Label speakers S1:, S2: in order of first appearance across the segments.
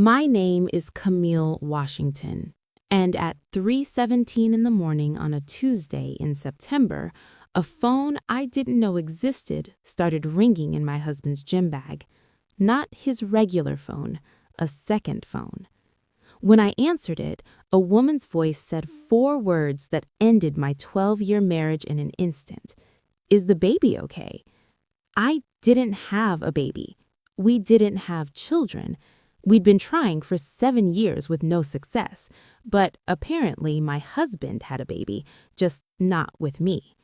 S1: My name is Camille Washington, and at 3:17 in the morning on a Tuesday in September, a phone I didn't know existed started ringing in my husband's gym bag. Not his regular phone, a second phone. When I answered it, a woman's voice said 4 words that ended my 12-year marriage in an instant. "Is the baby okay?" I didn't have a baby. We didn't have children. We'd been trying for 7 years with no success, but apparently my husband had a baby, just not with me.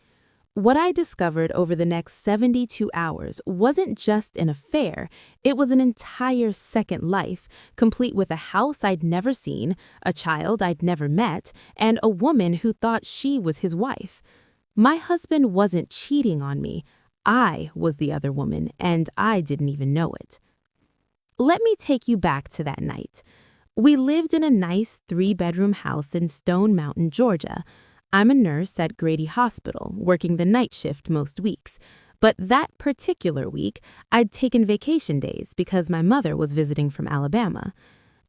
S1: What I discovered over the next 72 hours wasn't just an affair, it was an entire second life, complete with a house I'd never seen, a child I'd never met, and a woman who thought she was his wife. My husband wasn't cheating on me. I was the other woman, and I didn't even know it. Let me take you back to that night. We lived in a nice 3-bedroom house in Stone Mountain, Georgia. I'm a nurse at Grady Hospital, working the night shift most weeks. But that particular week, I'd taken vacation days because my mother was visiting from Alabama.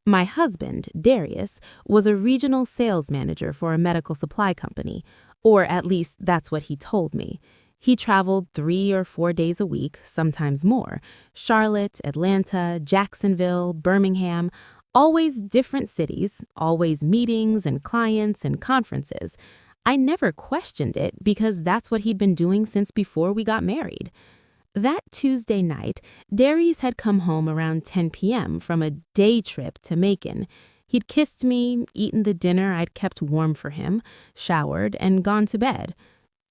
S1: My husband, Darius, was a regional sales manager for a medical supply company, or at least that's what he told me. He traveled 3 or 4 days a week, sometimes more. Charlotte, Atlanta, Jacksonville, Birmingham, always different cities, always meetings and clients and conferences. I never questioned it because that's what he'd been doing since before we got married. That Tuesday night, Darius had come home around 10 p.m. from a day trip to Macon. He'd kissed me, eaten the dinner I'd kept warm for him, showered, and gone to bed.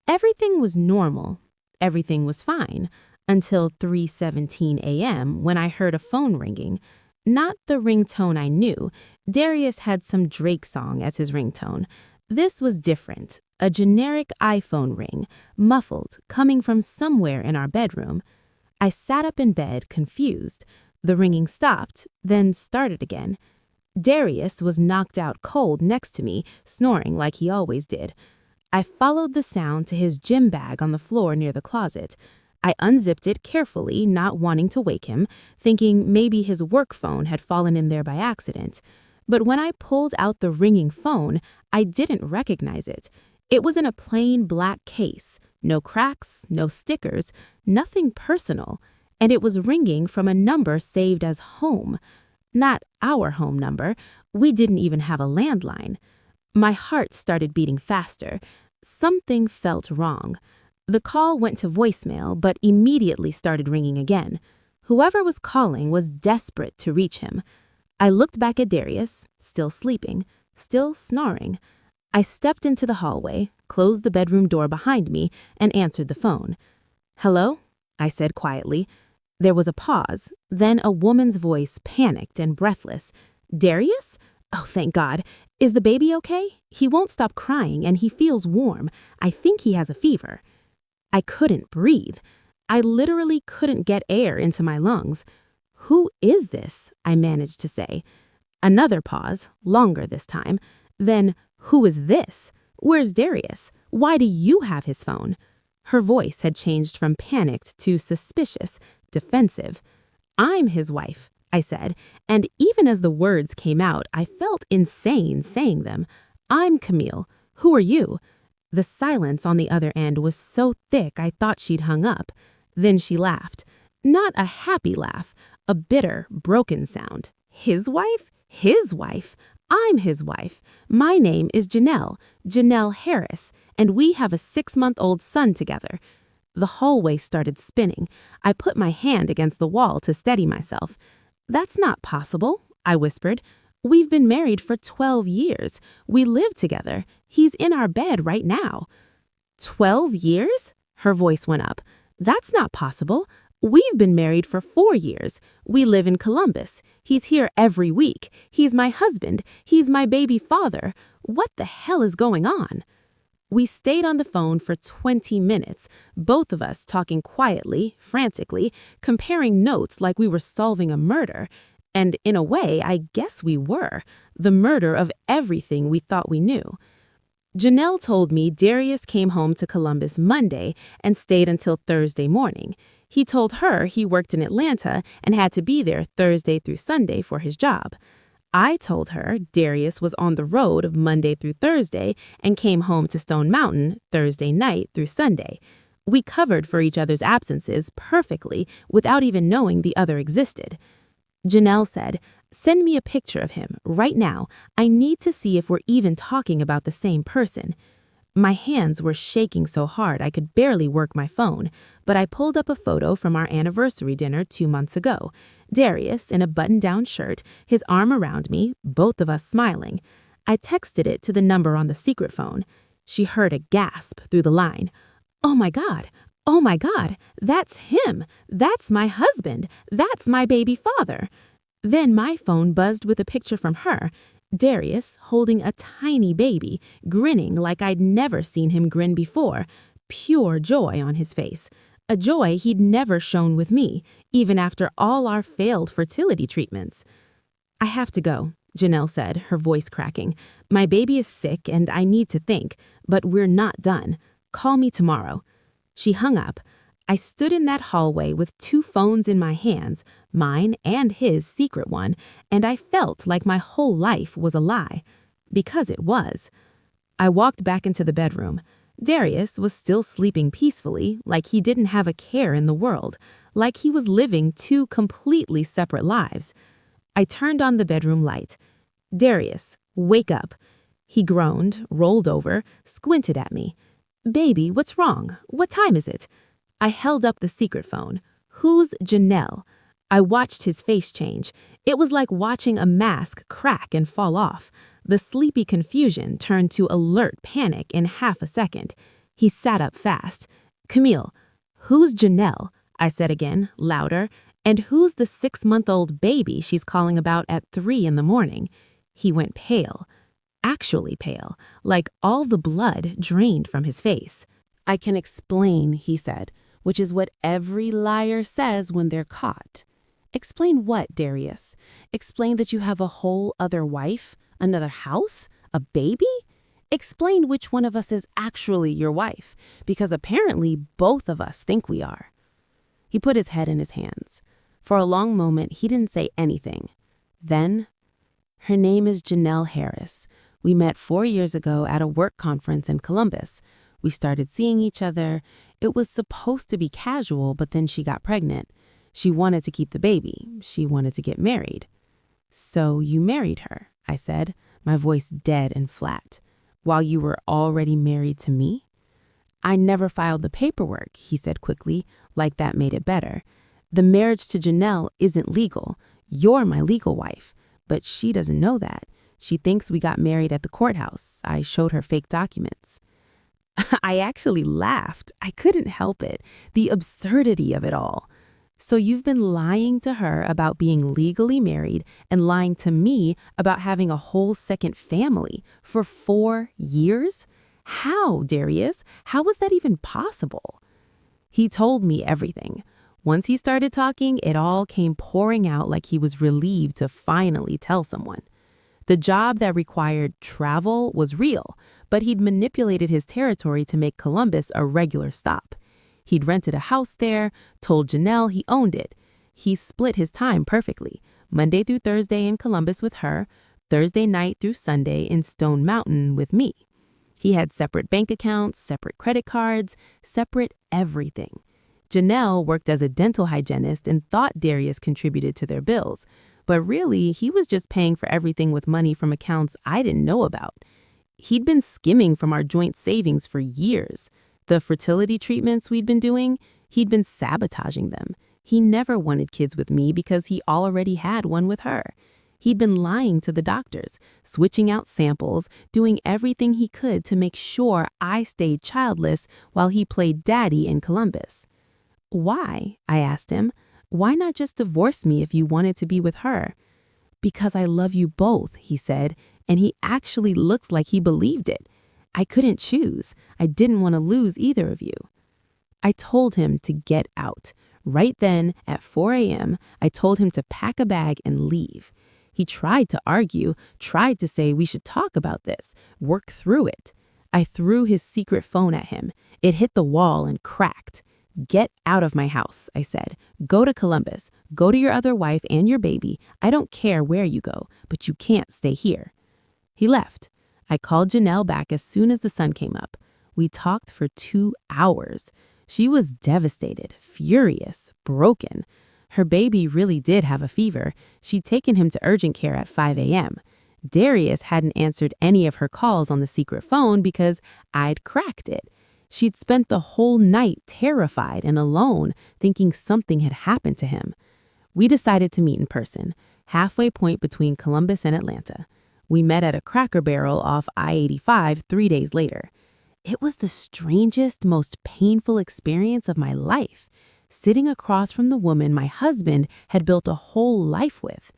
S1: Everything was normal. Everything was fine until 3:17 a.m. when I heard a phone ringing. Not the ringtone I knew. Darius had some Drake song as his ringtone. This was different, a generic iPhone ring, muffled, coming from somewhere in our bedroom. I sat up in bed, confused. The ringing stopped, then started again. Darius was knocked out cold next to me, snoring like he always did. I followed the sound to his gym bag on the floor near the closet. I unzipped it carefully, not wanting to wake him, thinking maybe his work phone had fallen in there by accident. But when I pulled out the ringing phone, I didn't recognize it. It was in a plain black case, no cracks, no stickers, nothing personal, and it was ringing from a number saved as home. Not our home number. We didn't even have a landline. My heart started beating faster. Something felt wrong. The call went to voicemail, but immediately started ringing again. Whoever was calling was desperate to reach him. I looked back at Darius, still sleeping, still snoring. I stepped into the hallway, closed the bedroom door behind me, and answered the phone. "Hello?" I said quietly. There was a pause, then a woman's voice, panicked and breathless. "Darius? Oh, thank God. Is the baby okay? He won't stop crying and he feels warm. I think he has a fever." I couldn't breathe. I literally couldn't get air into my lungs. "Who is this?" I managed to say. Another pause, longer this time. Then, "Who is this? Where's Darius? Why do you have his phone?" Her voice had changed from panicked to suspicious, defensive. "I'm his wife," I said, and even as the words came out, I felt insane saying them. "I'm Camille. Who are you?" The silence on the other end was so thick I thought she'd hung up. Then she laughed. Not a happy laugh, a bitter, broken sound. "His wife? His wife? I'm his wife. My name is Janelle Harris, and we have a 6-month-old son together." The hallway started spinning. I put my hand against the wall to steady myself. "That's not possible," I whispered. "We've been married for 12 years. We live together. He's in our bed right now." 12 years? Her voice went up. "That's not possible. We've been married for 4 years. We live in Columbus. He's here every week. He's my husband. He's my baby father. What the hell is going on?" We stayed on the phone for 20 minutes, both of us talking quietly, frantically, comparing notes like we were solving a murder. And in a way, I guess we were. The murder of everything we thought we knew. Janelle told me Darius came home to Columbus Monday and stayed until Thursday morning. He told her he worked in Atlanta and had to be there Thursday through Sunday for his job. I told her Darius was on the road Monday through Thursday and came home to Stone Mountain Thursday night through Sunday. We covered for each other's absences perfectly without even knowing the other existed. Janelle said, "Send me a picture of him right now. I need to see if we're even talking about the same person." My hands were shaking so hard I could barely work my phone, but I pulled up a photo from our anniversary dinner 2 months ago. Darius in a button-down shirt, his arm around me, both of us smiling. I texted it to the number on the secret phone. She heard a gasp through the line. "Oh my God, that's him. That's my husband. That's my baby father." Then my phone buzzed with a picture from her. Darius holding a tiny baby, grinning like I'd never seen him grin before. Pure joy on his face. A joy he'd never shown with me, even after all our failed fertility treatments. "I have to go," Janelle said, her voice cracking. "My baby is sick and I need to think, but we're not done. Call me tomorrow." She hung up. I stood in that hallway with 2 phones in my hands, mine and his secret one, and I felt like my whole life was a lie. Because it was. I walked back into the bedroom. Darius was still sleeping peacefully, like he didn't have a care in the world, like he was living 2 completely separate lives. I turned on the bedroom light. "Darius, wake up." He groaned, rolled over, squinted at me. "Baby, what's wrong? What time is it?" I held up the secret phone. "Who's Janelle?" I watched his face change. It was like watching a mask crack and fall off. The sleepy confusion turned to alert panic in half a second. He sat up fast. "Camille, who's Janelle?" I said again, louder. "And who's the 6-month-old baby she's calling about at 3 in the morning?" He went pale. Actually pale, like all the blood drained from his face. "I can explain," he said, which is what every liar says when they're caught. "Explain what, Darius? Explain that you have a whole other wife, another house, a baby? Explain which one of us is actually your wife, because apparently both of us think we are." He put his head in his hands. For a long moment, he didn't say anything. Then, "Her name is Janelle Harris. We met 4 years ago at a work conference in Columbus. We started seeing each other. It was supposed to be casual, but then she got pregnant. She wanted to keep the baby. She wanted to get married." "So you married her," I said, my voice dead and flat, "while you were already married to me?" "I never filed the paperwork," he said quickly, like that made it better. "The marriage to Janelle isn't legal. You're my legal wife, but she doesn't know that. She thinks we got married at the courthouse. I showed her fake documents." I actually laughed. I couldn't help it. The absurdity of it all. "So you've been lying to her about being legally married and lying to me about having a whole second family for 4 years? How, Darius? How was that even possible?" He told me everything. Once he started talking, it all came pouring out like he was relieved to finally tell someone. The job that required travel was real, but he'd manipulated his territory to make Columbus a regular stop. He'd rented a house there, told Janelle he owned it. He split his time perfectly, Monday through Thursday in Columbus with her, Thursday night through Sunday in Stone Mountain with me. He had separate bank accounts, separate credit cards, separate everything. Janelle worked as a dental hygienist and thought Darius contributed to their bills, but really he was just paying for everything with money from accounts I didn't know about. He'd been skimming from our joint savings for years. The fertility treatments we'd been doing, he'd been sabotaging them. He never wanted kids with me because he already had one with her. He'd been lying to the doctors, switching out samples, doing everything he could to make sure I stayed childless while he played daddy in Columbus. "Why?" I asked him. "Why not just divorce me if you wanted to be with her?" "Because I love you both," he said, and he actually looks like he believed it. I couldn't choose. I didn't want to lose either of you. I told him to get out. Right then, at 4 a.m., I told him to pack a bag and leave. He tried to argue, tried to say we should talk about this, work through it. I threw his secret phone at him. It hit the wall and cracked. "Get out of my house," I said. "Go to Columbus. Go to your other wife and your baby. I don't care where you go, but you can't stay here." He left. I called Janelle back as soon as the sun came up. We talked for 2 hours. She was devastated, furious, broken. Her baby really did have a fever. She'd taken him to urgent care at 5 a.m. Darius hadn't answered any of her calls on the secret phone because I'd cracked it. She'd spent the whole night terrified and alone, thinking something had happened to him. We decided to meet in person, halfway point between Columbus and Atlanta. We met at a Cracker Barrel off I-85 3 days later. It was the strangest, most painful experience of my life, sitting across from the woman my husband had built a whole life with.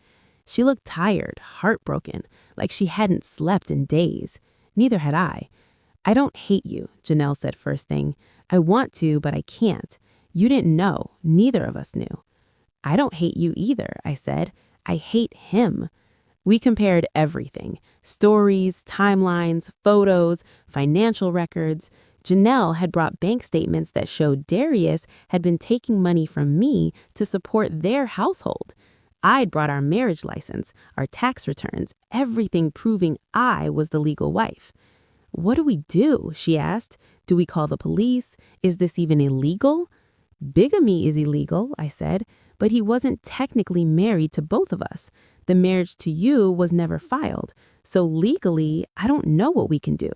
S1: She looked tired, heartbroken, like she hadn't slept in days. Neither had I. "I don't hate you," Janelle said first thing. "I want to, but I can't. You didn't know. Neither of us knew." "I don't hate you either," I said. "I hate him." We compared everything: stories, timelines, photos, financial records. Janelle had brought bank statements that showed Darius had been taking money from me to support their household. I'd brought our marriage license, our tax returns, everything proving I was the legal wife. "What do we do?" she asked. "Do we call the police? Is this even illegal?" "Bigamy is illegal," I said, "but he wasn't technically married to both of us. The marriage to you was never filed, so legally, I don't know what we can do."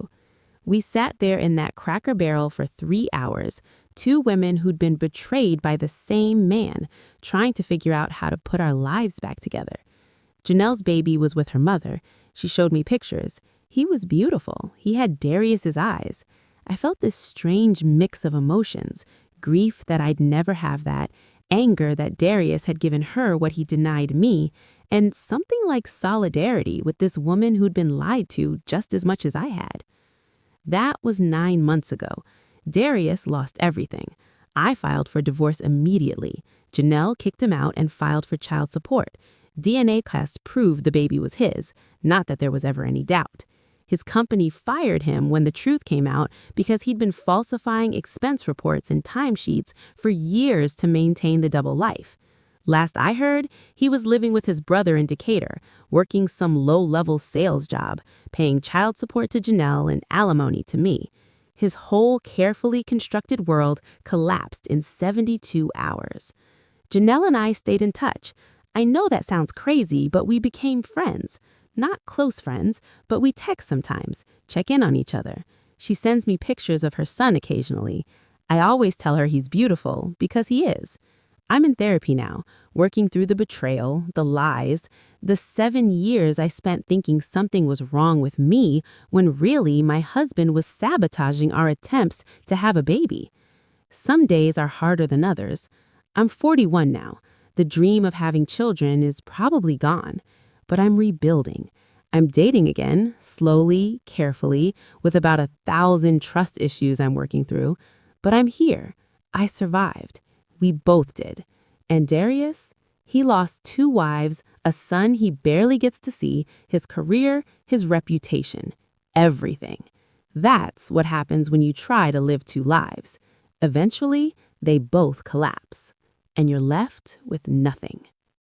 S1: We sat there in that Cracker Barrel for 3 hours, two women who'd been betrayed by the same man, trying to figure out how to put our lives back together. Janelle's baby was with her mother. She showed me pictures. He was beautiful. He had Darius's eyes. I felt this strange mix of emotions, grief that I'd never have that, anger that Darius had given her what he denied me, and something like solidarity with this woman who'd been lied to just as much as I had. That was 9 months ago. Darius lost everything. I filed for divorce immediately. Janelle kicked him out and filed for child support. DNA tests proved the baby was his, not that there was ever any doubt. His company fired him when the truth came out because he'd been falsifying expense reports and timesheets for years to maintain the double life. Last I heard, he was living with his brother in Decatur, working some low-level sales job, paying child support to Janelle and alimony to me. His whole carefully constructed world collapsed in 72 hours. Janelle and I stayed in touch. I know that sounds crazy, but we became friends. Not close friends, but we text sometimes, check in on each other. She sends me pictures of her son occasionally. I always tell her he's beautiful, because he is. I'm in therapy now, working through the betrayal, the lies, the 7 years I spent thinking something was wrong with me when really my husband was sabotaging our attempts to have a baby. Some days are harder than others. I'm 41 now. The dream of having children is probably gone, but I'm rebuilding. I'm dating again, slowly, carefully, with about 1,000 trust issues I'm working through. But I'm here. I survived. We both did. And Darius, he lost 2 wives, a son he barely gets to see, his career, his reputation, everything. That's what happens when you try to live 2 lives. Eventually, they both collapse, and you're left with nothing.